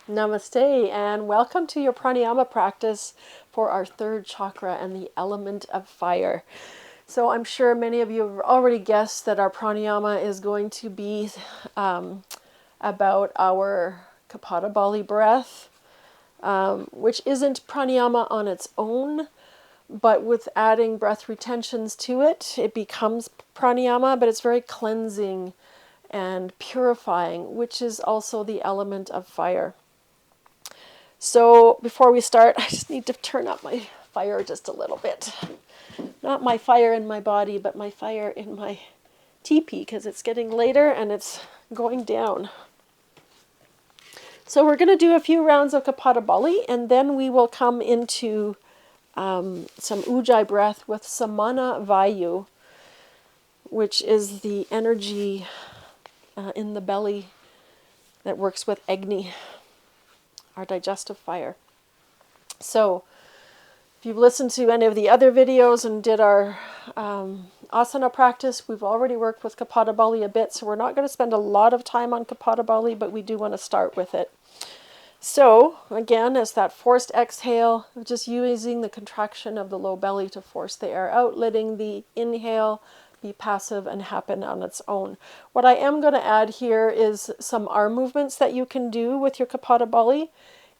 Namaste and welcome to your pranayama practice for our third chakra and the element of fire. So I'm sure many of you have already guessed that our pranayama is going to be about our Kapalabhati breath, which isn't pranayama on its own, but with adding breath retentions to it, it becomes pranayama, but it's very cleansing and purifying, which is also the element of fire. So before we start, I just need to turn up my fire just a little bit. Not my fire in my body, but my fire in my teepee, because it's getting later and it's going down. So we're going to do a few rounds of Kapalabhati, and then we will come into some Ujjayi breath with Samana Vayu, which is the energy in the belly that works with Agni, our digestive fire. So if you've listened to any of the other videos and did our asana practice, we've already worked with Kapalabhati a bit, so we're not going to spend a lot of time on Kapalabhati, but we do want to start with it. So again, as that forced exhale, just using the contraction of the low belly to force the air out, letting the inhale be passive and happen on its own. What I am going to add here is some arm movements that you can do with your Kapalabhati.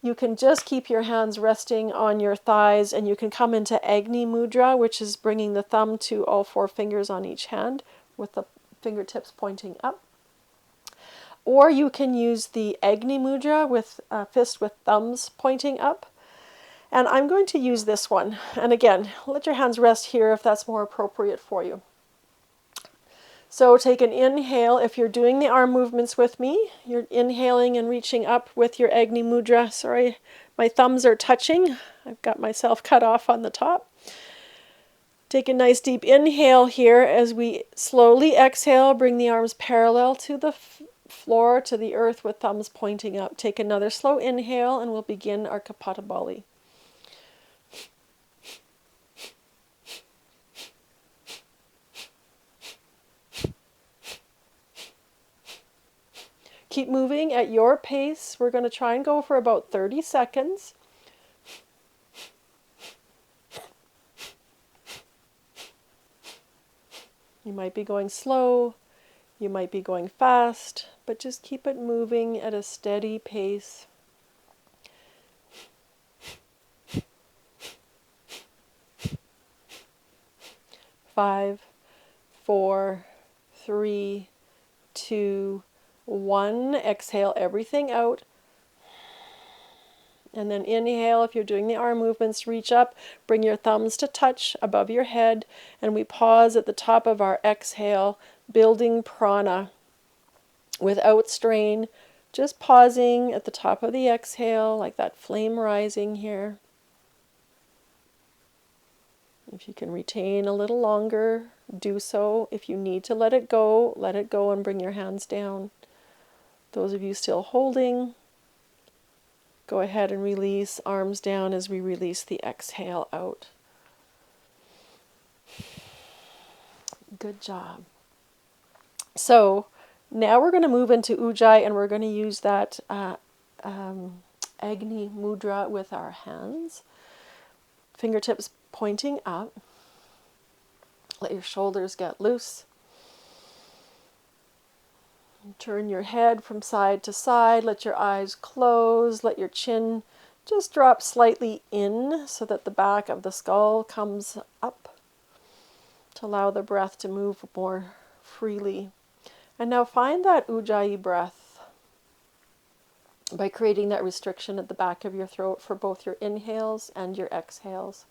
You can just keep your hands resting on your thighs, and you can come into Agni Mudra, which is bringing the thumb to all four fingers on each hand with the fingertips pointing up. Or you can use the Agni Mudra with a fist with thumbs pointing up. And I'm going to use this one. And again, let your hands rest here if that's more appropriate for you. So take an inhale. If you're doing the arm movements with me, you're inhaling and reaching up with your Agni Mudra. Sorry, my thumbs are touching. I've got myself cut off on the top. Take a nice deep inhale here as we slowly exhale. Bring the arms parallel to the floor, to the earth with thumbs pointing up. Take another slow inhale and we'll begin our Kapalabhati. Keep moving at your pace. We're going to try and go for about 30 seconds. You might be going slow, you might be going fast, but just keep it moving at a steady pace. 5, 4, 3, 2, 1. Exhale everything out. And then inhale. If you're doing the arm movements, reach up, bring your thumbs to touch above your head, and we pause at the top of our exhale, building prana without strain, just pausing at the top of the exhale, like that flame rising here. If you can retain a little longer, do so. If you need to let it go and bring your hands down. Those of you still holding, go ahead and release, arms down as we release the exhale out. Good job. So now we're going to move into Ujjayi, and we're going to use that Agni Mudra with our hands. Fingertips pointing up. Let your shoulders get loose. Turn your head from side to side. Let your eyes close. Let your chin just drop slightly in so that the back of the skull comes up to allow the breath to move more freely. And now find that Ujjayi breath by creating that restriction at the back of your throat for both your inhales and your exhales.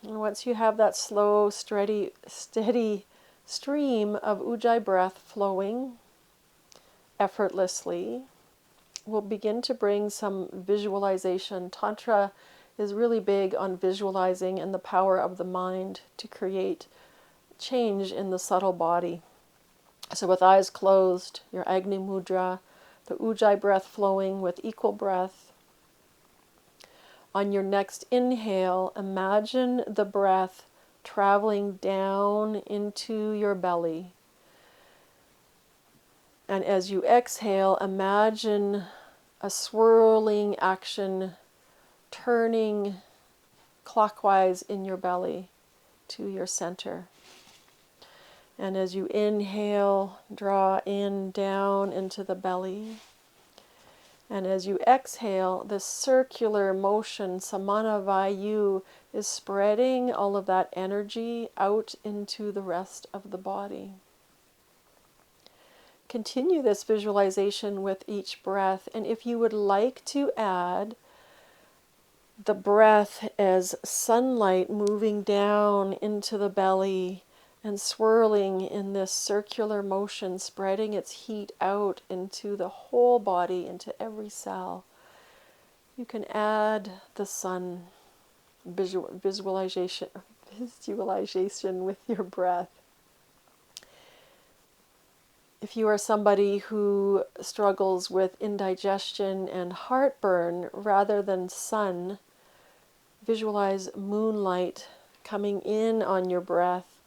And once you have that slow, steady stream of Ujjayi breath flowing effortlessly, we'll begin to bring some visualization. Tantra is really big on visualizing and the power of the mind to create change in the subtle body. So with eyes closed, your Agni Mudra, the Ujjayi breath flowing with equal breath. On your next inhale, imagine the breath traveling down into your belly. And as you exhale, imagine a swirling action turning clockwise in your belly to your center. And as you inhale, draw in down into the belly. And as you exhale, this circular motion, Samana Vayu, is spreading all of that energy out into the rest of the body. Continue this visualization with each breath. And if you would like to add the breath as sunlight moving down into the belly and swirling in this circular motion, spreading its heat out into the whole body, into every cell, you can add the sun visualization with your breath. If you are somebody who struggles with indigestion and heartburn, rather than sun, visualize moonlight coming in on your breath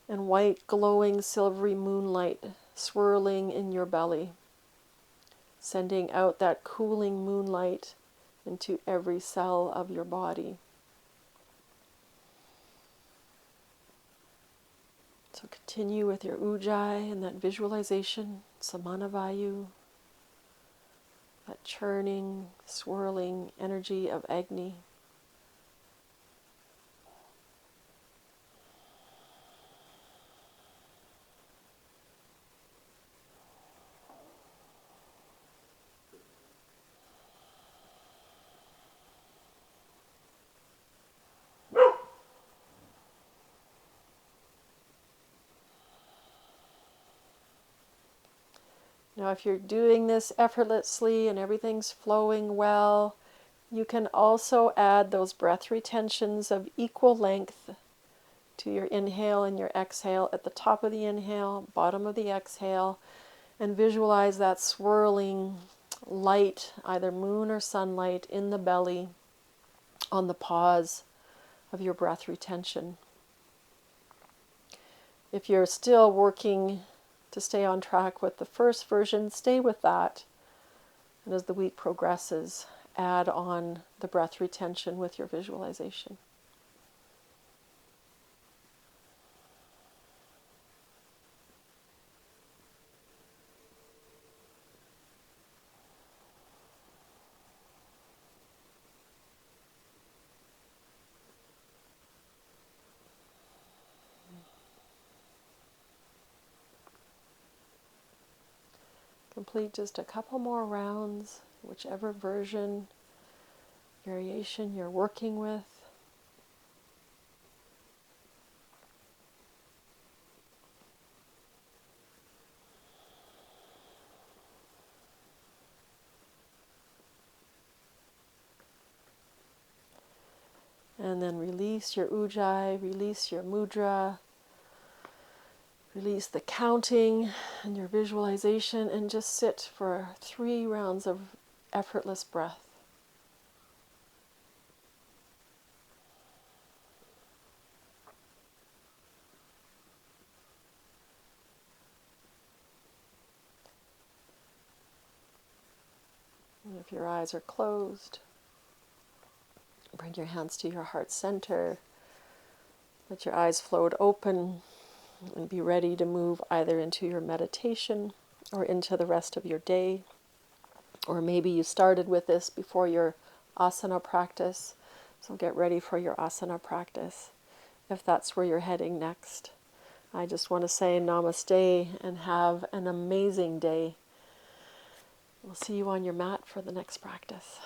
and white glowing silvery moonlight swirling in your belly, sending out that cooling moonlight into every cell of your body. So continue with your Ujjayi and that visualization, Samana Vayu, that churning, swirling energy of Agni. Now, if you're doing this effortlessly and everything's flowing well, you can also add those breath retentions of equal length to your inhale and your exhale at the top of the inhale, bottom of the exhale, and visualize that swirling light, either moon or sunlight, in the belly on the pause of your breath retention. If you're still working to stay on track with the first version, stay with that. And as the week progresses, add on the breath retention with your visualization. Complete just a couple more rounds, whichever variation you're working with. And then release your Ujjayi, release your mudra, release the counting and your visualization, and just sit for 3 rounds of effortless breath. And if your eyes are closed, bring your hands to your heart center. Let your eyes float open and be ready to move either into your meditation or into the rest of your day. Or maybe you started with this before your asana practice, so get ready for your asana practice if that's where you're heading next. I just want to say namaste and have an amazing day. We'll see you on your mat for the next practice.